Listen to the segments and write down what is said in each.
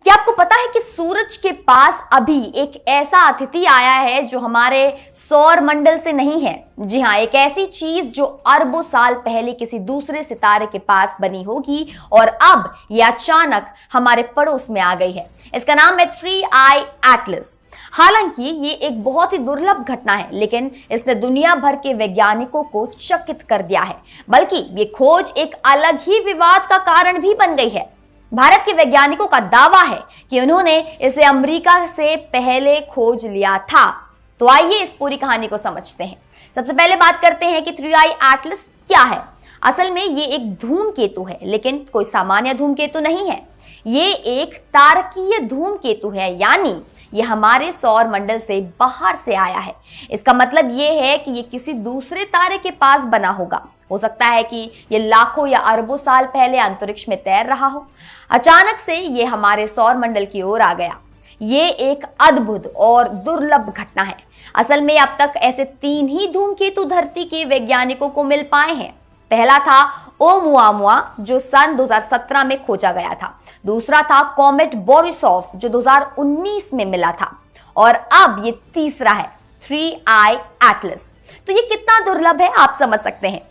क्या आपको पता है कि सूरज के पास अभी एक ऐसा अतिथि आया है जो हमारे सौर मंडल से नहीं है? जी हाँ, एक ऐसी चीज जो अरबों साल पहले किसी दूसरे सितारे के पास बनी होगी और अब यह अचानक हमारे पड़ोस में आ गई है। इसका नाम है 3I एटलस। हालांकि ये एक बहुत ही दुर्लभ घटना है, लेकिन इसने दुनिया भर के वैज्ञानिकों को चकित कर दिया है। बल्कि ये खोज एक अलग ही विवाद का कारण भी बन गई है। भारत के वैज्ञानिकों का दावा है कि उन्होंने इसे अमेरिका से पहले खोज लिया था। तो आइए इस पूरी कहानी को समझते हैं। सबसे पहले बात करते हैं कि 3I एटलस क्या है। असल में ये एक धूमकेतु है, लेकिन कोई सामान्य धूमकेतु नहीं है। ये एक तारकीय धूमकेतु है, यानी ये हमारे सौर मंडल से बाहर से आया है। इसका मतलब ये है कि ये किसी दूसरे तारे के पास बना होगा। हो सकता है कि ये लाखों या अरबों साल पहले अंतरिक्ष में तैर रहा हो। अचानक से ये हमारे सौर मंडल की ओर आ गया। ये एक अद्भुत और दुर्लभ घटना है। असल में अब तक ऐसे 3 ही धूमकेतु धरती के वैज्ञानिकों को मिल पाए हैं। पहला था ओमुआमुआ, जो सन 2017 में खोजा गया था। दूसरा था कॉमेट बोरिसोव, जो 2019 में मिला था। और अब ये तीसरा है 3I एटलस। तो ये कितना दुर्लभ है आप समझ सकते हैं।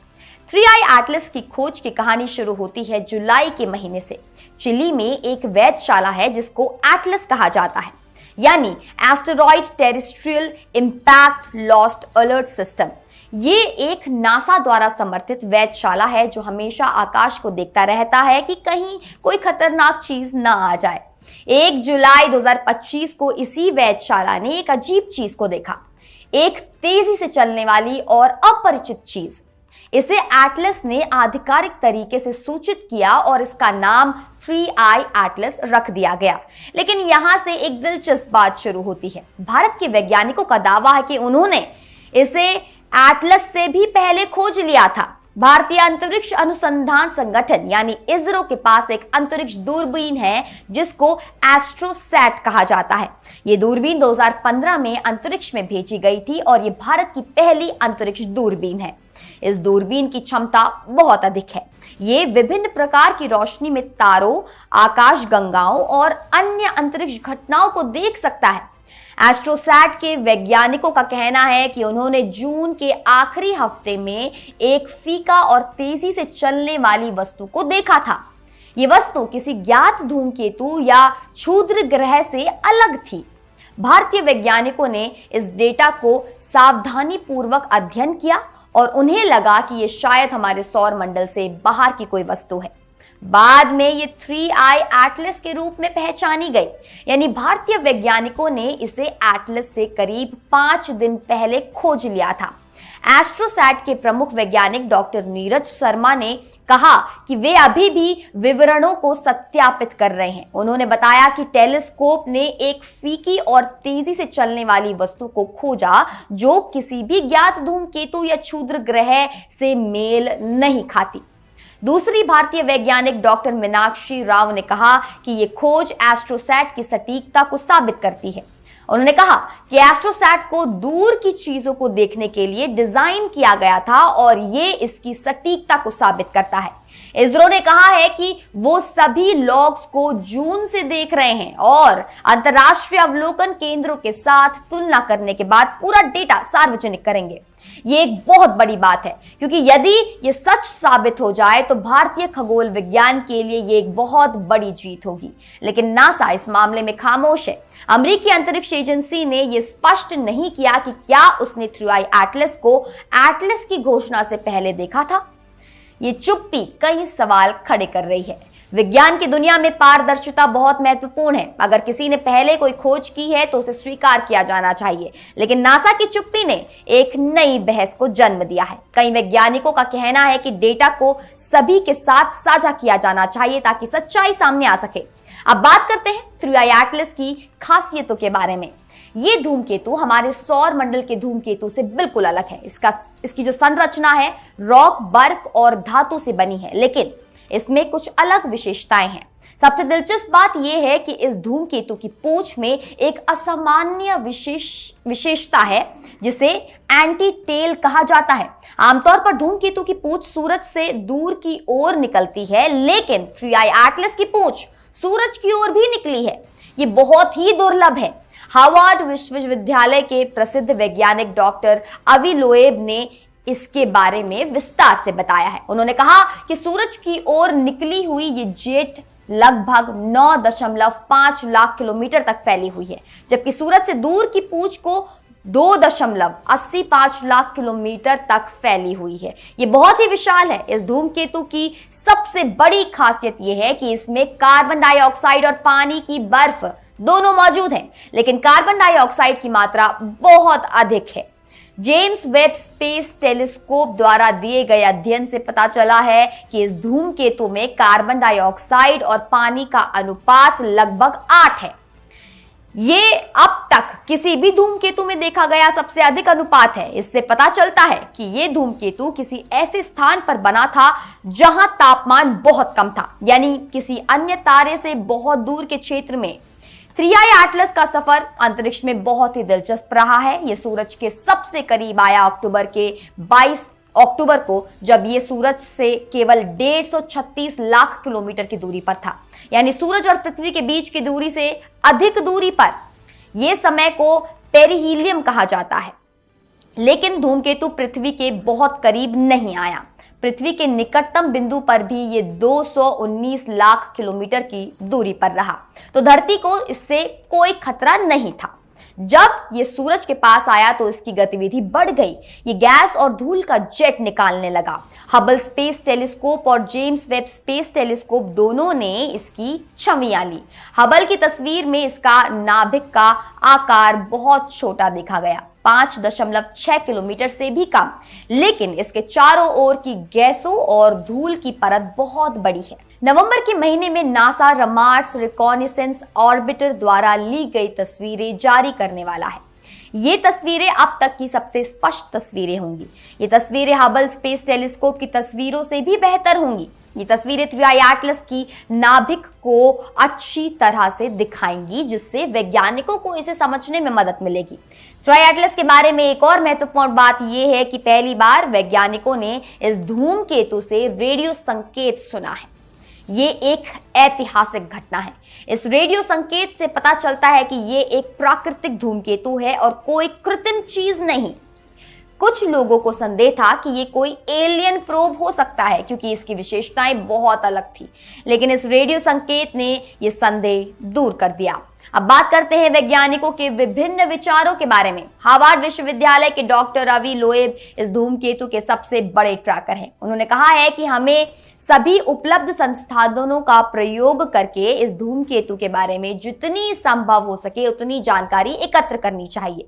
3I एटलस की खोज की कहानी शुरू होती है जुलाई के महीने से। चिली में एक वेधशाला है जिसको एटलस कहा जाता है, यानी asteroid terrestrial impact lost alert system. ये एक नासा द्वारा समर्थित वेधशाला है जो हमेशा आकाश को देखता रहता है कि कहीं कोई खतरनाक चीज ना आ जाए। 1 जुलाई 2025 को इसी वेधशाला ने एक अजीब चीज को देखा, एक तेजी से चलने वाली और अपरिचित चीज। इसे एटलस ने आधिकारिक तरीके से सूचित किया और इसका नाम 3I एटलस रख दिया गया। लेकिन यहां से एक दिलचस्प बात शुरू होती है। भारत के वैज्ञानिकों का दावा है कि उन्होंने इसे एटलस से भी पहले खोज लिया था। भारतीय अंतरिक्ष अनुसंधान संगठन यानी इसरो के पास एक अंतरिक्ष दूरबीन है जिसको एस्ट्रोसैट कहा जाता है। ये दूरबीन 2015 में अंतरिक्ष में भेजी गई थी और ये भारत की पहली अंतरिक्ष दूरबीन है। इस दूरबीन की क्षमता बहुत अधिक है। ये विभिन्न प्रकार की रोशनी में तारों, आकाशगंगाओं और अन्य अंतरिक्ष घटनाओं को देख सकता है। एस्ट्रोसैट के वैज्ञानिकों का कहना है कि उन्होंने जून के आखिरी हफ्ते में एक फीका और तेजी से चलने वाली वस्तु को देखा था। ये वस्तु किसी ज्ञात धूमकेतु या क्षुद्र ग्रह से अलग थी। भारतीय वैज्ञानिकों ने इस डेटा को सावधानीपूर्वक अध्ययन किया और उन्हें लगा कि ये शायद हमारे सौर मंडल से बाहर की कोई वस्तु है। बाद में ये 3I एटलस के रूप में पहचानी गई, यानी भारतीय वैज्ञानिकों ने इसे एटलस से करीब 5 दिन पहले खोज लिया था। एस्ट्रोसैट के प्रमुख वैज्ञानिक डॉक्टर नीरज शर्मा ने कहा कि वे अभी भी विवरणों को सत्यापित कर रहे हैं। उन्होंने बताया कि टेलीस्कोप ने एक फीकी और तेजी से चलने वाली वस्तु को खोजा जो किसी भी ज्ञात धूमकेतु या क्षुद्र ग्रह से मेल नहीं खाती। दूसरी भारतीय वैज्ञानिक डॉक्टर मीनाक्षी राव ने कहा कि यह खोज एस्ट्रोसैट की सटीकता को साबित करती है। उन्होंने कहा कि एस्ट्रोसैट को दूर की चीजों को देखने के लिए डिजाइन किया गया था और ये इसकी सटीकता को साबित करता है। इसरो ने कहा है कि वो सभी लॉग्स को जून से देख रहे हैं और अंतर्राष्ट्रीय अवलोकन केंद्रों के साथ तुलना करने के बाद पूरा डेटा सार्वजनिक करेंगे। ये एक बहुत बड़ी बात है, क्योंकि यदि ये सच साबित हो जाए तो भारतीय खगोल विज्ञान के लिए ये एक बहुत बड़ी जीत होगी। लेकिन नासा इस मामले में खामोश है। अमेरिकी अंतरिक्ष एजेंसी ने यह स्पष्ट नहीं किया कि क्या उसने 3I एटलस को एटलस की घोषणा से पहले देखा था। ये चुप्पी कई सवाल खड़े कर रही है। विज्ञान की दुनिया में पारदर्शिता बहुत महत्वपूर्ण है। अगर किसी ने पहले कोई खोज की है तो उसे स्वीकार किया जाना चाहिए। लेकिन नासा की चुप्पी ने एक नई बहस को जन्म दिया है। कई वैज्ञानिकों का कहना है कि डेटा को सभी के साथ साझा किया जाना चाहिए ताकि सच्चाई सामने आ सके। अब बात करते हैं 3I एटलस की खासियतों के बारे में। ये धूमकेतु हमारे सौर मंडल के धूमकेतु से बिल्कुल अलग है। इसकी जो संरचना है रॉक, बर्फ और धातु से बनी है, लेकिन इसमें कुछ अलग विशेषताएं हैं। सबसे दिलचस्प बात यह है कि इस धूमकेतु की पूंछ में एक असामान्य विशेषता है जिसे एंटी टेल कहा जाता है। आमतौर पर धूमकेतु की पूंछ सूरज से दूर की ओर निकलती है, लेकिन 3I एटलस की पूंछ सूरज की ओर भी निकली है। ये बहुत ही दुर्लभ है। हार्वर्ड विश्वविद्यालय के प्रसिद्ध वैज्ञानिक डॉक्टर अवी लोएब ने इसके बारे में विस्तार से बताया है। उन्होंने कहा कि सूरज की ओर निकली हुई ये जेट लगभग 9.5 लाख किलोमीटर तक फैली हुई है, जबकि सूरज से दूर की पूंछ को 2.85 लाख किलोमीटर तक फैली हुई है। ये बहुत ही विशाल है। इस धूमकेतु की सबसे बड़ी खासियत यह है कि इसमें कार्बन डाइऑक्साइड और पानी की बर्फ दोनों मौजूद हैं, लेकिन कार्बन डाइऑक्साइड की मात्रा बहुत अधिक है। जेम्स वेब स्पेस टेलीस्कोप द्वारा दिए गए अध्ययन से पता चला है कि इस धूमकेतु में कार्बन डाइऑक्साइड और पानी का अनुपात लगभग 8 है। ये अब तक किसी भी धूमकेतु में देखा गया सबसे अधिक अनुपात है। इससे पता चलता है कि ये धूमकेतु किसी ऐसे स्थान पर बना था जहां तापमान बहुत कम था, यानी किसी अन्य तारे से बहुत दूर के क्षेत्र में। 3i एटलस का सफर अंतरिक्ष में बहुत ही दिलचस्प रहा है। यह सूरज के सबसे करीब आया अक्टूबर के 22 अक्टूबर को, जब यह सूरज से केवल 136 लाख किलोमीटर की दूरी पर था, यानी सूरज और पृथ्वी के बीच की दूरी से अधिक दूरी पर। यह समय को पेरिहीलियम कहा जाता है। लेकिन धूमकेतु पृथ्वी के बहुत करीब नहीं आया। पृथ्वी के निकटतम बिंदु पर भी ये 219 लाख किलोमीटर की दूरी पर रहा, तो धरती को इससे कोई खतरा नहीं था। जब ये सूरज के पास आया तो इसकी गतिविधि बढ़ गई। ये गैस और धूल का जेट निकालने लगा। हबल स्पेस टेलीस्कोप और जेम्स वेब स्पेस टेलीस्कोप दोनों ने इसकी छवियां ली। हबल की तस्वीर में इसका नाभिक का आकार बहुत छोटा देखा गया, 5.6 किलोमीटर से भी कम, लेकिन इसके चारों ओर की गैसों और धूल की परत बहुत बड़ी है। नवंबर के महीने में नासा मार्स रिकॉनिसेंस ऑर्बिटर द्वारा ली गई तस्वीरें जारी करने वाला है। ये तस्वीरें अब तक की सबसे स्पष्ट तस्वीरें होंगी। ये तस्वीरें हबल स्पेस टेलीस्कोप की तस्वीरों से भी बेहतर होंगी। ये तस्वीरें 3i एटलस की नाभिक को अच्छी तरह से दिखाएंगी, जिससे वैज्ञानिकों को इसे समझने में मदद मिलेगी। 3i एटलस के बारे में एक और महत्वपूर्ण बात यह है कि पहली बार वैज्ञानिकों ने इस धूमकेतु से रेडियो संकेत सुना है। ये एक ऐतिहासिक घटना है। इस रेडियो संकेत से पता चलता है कि ये एक प्राकृतिक धूमकेतु है और कोई कृत्रिम चीज नहीं। कुछ लोगों को संदेह था कि ये कोई एलियन प्रोब हो सकता है, क्योंकि इसकी विशेषताएं बहुत अलग थी, लेकिन इस रेडियो संकेत ने ये संदेह दूर कर दिया। अब बात करते हैं वैज्ञानिकों के विभिन्न विचारों के बारे में। हार्वर्ड विश्वविद्यालय के डॉक्टर अवी लोएब इस धूमकेतु के सबसे बड़े ट्रैकर हैं। उन्होंने कहा है कि हमें सभी उपलब्ध संसाधनों का प्रयोग करके इस धूमकेतु के बारे में जितनी संभव हो सके उतनी जानकारी एकत्र करनी चाहिए।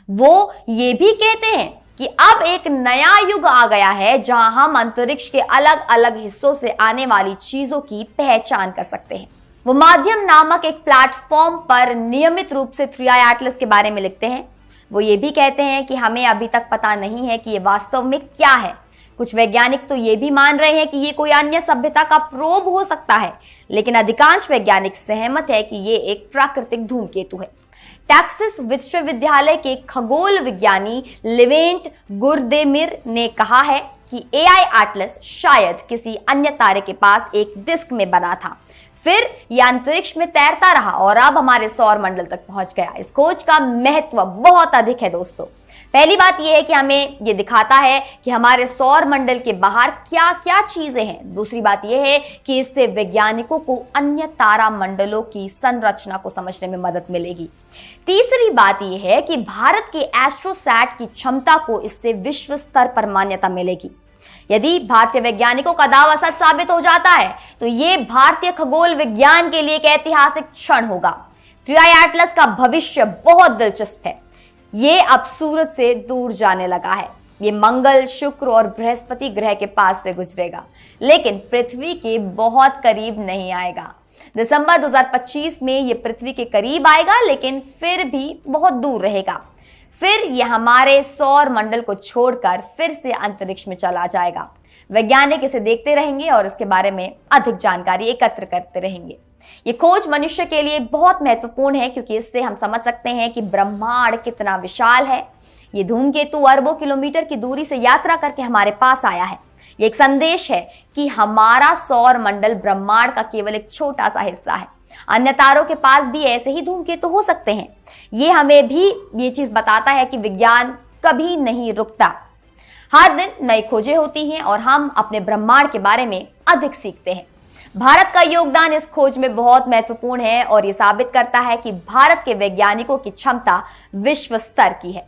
वो ये भी कहते हैं कि अब एक नया युग आ गया है जहां हम अंतरिक्ष के अलग अलग हिस्सों से आने वाली चीजों की पहचान कर सकते हैं। वो माध्यम नामक एक प्लेटफॉर्म पर नियमित रूप से 3i एटलस के बारे में लिखते हैं। वो ये भी कहते हैं कि हमें अभी तक पता नहीं है कि ये वास्तव में क्या है। कुछ वैज्ञानिक तो ये भी मान रहे हैं कि ये कोई अन्य सभ्यता का प्रोब हो सकता है, लेकिन अधिकांश वैज्ञानिक सहमत है कि ये एक प्राकृतिक धूमकेतु है। टेक्सास विश्वविद्यालय के खगोल विज्ञानी लिवेंट गुरदेमिर ने कहा है कि AI एटलस शायद किसी अन्य तारे के पास एक डिस्क में बना था, फिर यह अंतरिक्ष में तैरता रहा और अब हमारे सौर मंडल तक पहुंच गया। इस खोज का महत्व बहुत अधिक है दोस्तों। पहली बात यह है कि हमें यह दिखाता है कि हमारे सौर मंडल के बाहर क्या क्या चीजें हैं। दूसरी बात यह है कि इससे वैज्ञानिकों को अन्य तारा मंडलों की संरचना को समझने में मदद मिलेगी। तीसरी बात यह है कि भारत के एस्ट्रोसैट की क्षमता को इससे विश्व स्तर पर मान्यता मिलेगी। यदि भारतीय वैज्ञानिकों का दावा सच साबित हो जाता है तो यह भारतीय खगोल विज्ञान के लिए एक ऐतिहासिक क्षण होगा। 3i एटलस का भविष्य बहुत दिलचस्प है। ये अब सूरज से दूर जाने लगा है। ये मंगल, शुक्र और बृहस्पति ग्रह के पास से गुजरेगा, लेकिन पृथ्वी के बहुत करीब नहीं आएगा। दिसंबर 2025 में ये पृथ्वी के करीब आएगा, लेकिन फिर भी बहुत दूर रहेगा। फिर यह हमारे सौर मंडल को छोड़कर फिर से अंतरिक्ष में चला जाएगा। वैज्ञानिक इसे देखते रहेंगे और इसके बारे में अधिक जानकारी एकत्र करते रहेंगे। ये खोज मनुष्य के लिए बहुत महत्वपूर्ण है, क्योंकि इससे हम समझ सकते हैं कि ब्रह्मांड कितना विशाल है। ये धूमकेतु अरबों किलोमीटर की दूरी से यात्रा करके हमारे पास आया है। ये एक संदेश है कि हमारा सौर मंडल ब्रह्मांड का केवल एक छोटा सा हिस्सा है। अन्य तारों के पास भी ऐसे ही धूमकेतु हो सकते हैं। ये हमें भी ये चीज बताता है कि विज्ञान कभी नहीं रुकता। हर दिन नई खोजें होती हैं और हम अपने ब्रह्मांड के बारे में अधिक सीखते हैं। भारत का योगदान इस खोज में बहुत महत्वपूर्ण है और ये साबित करता है कि भारत के वैज्ञानिकों की क्षमता विश्व स्तर की है।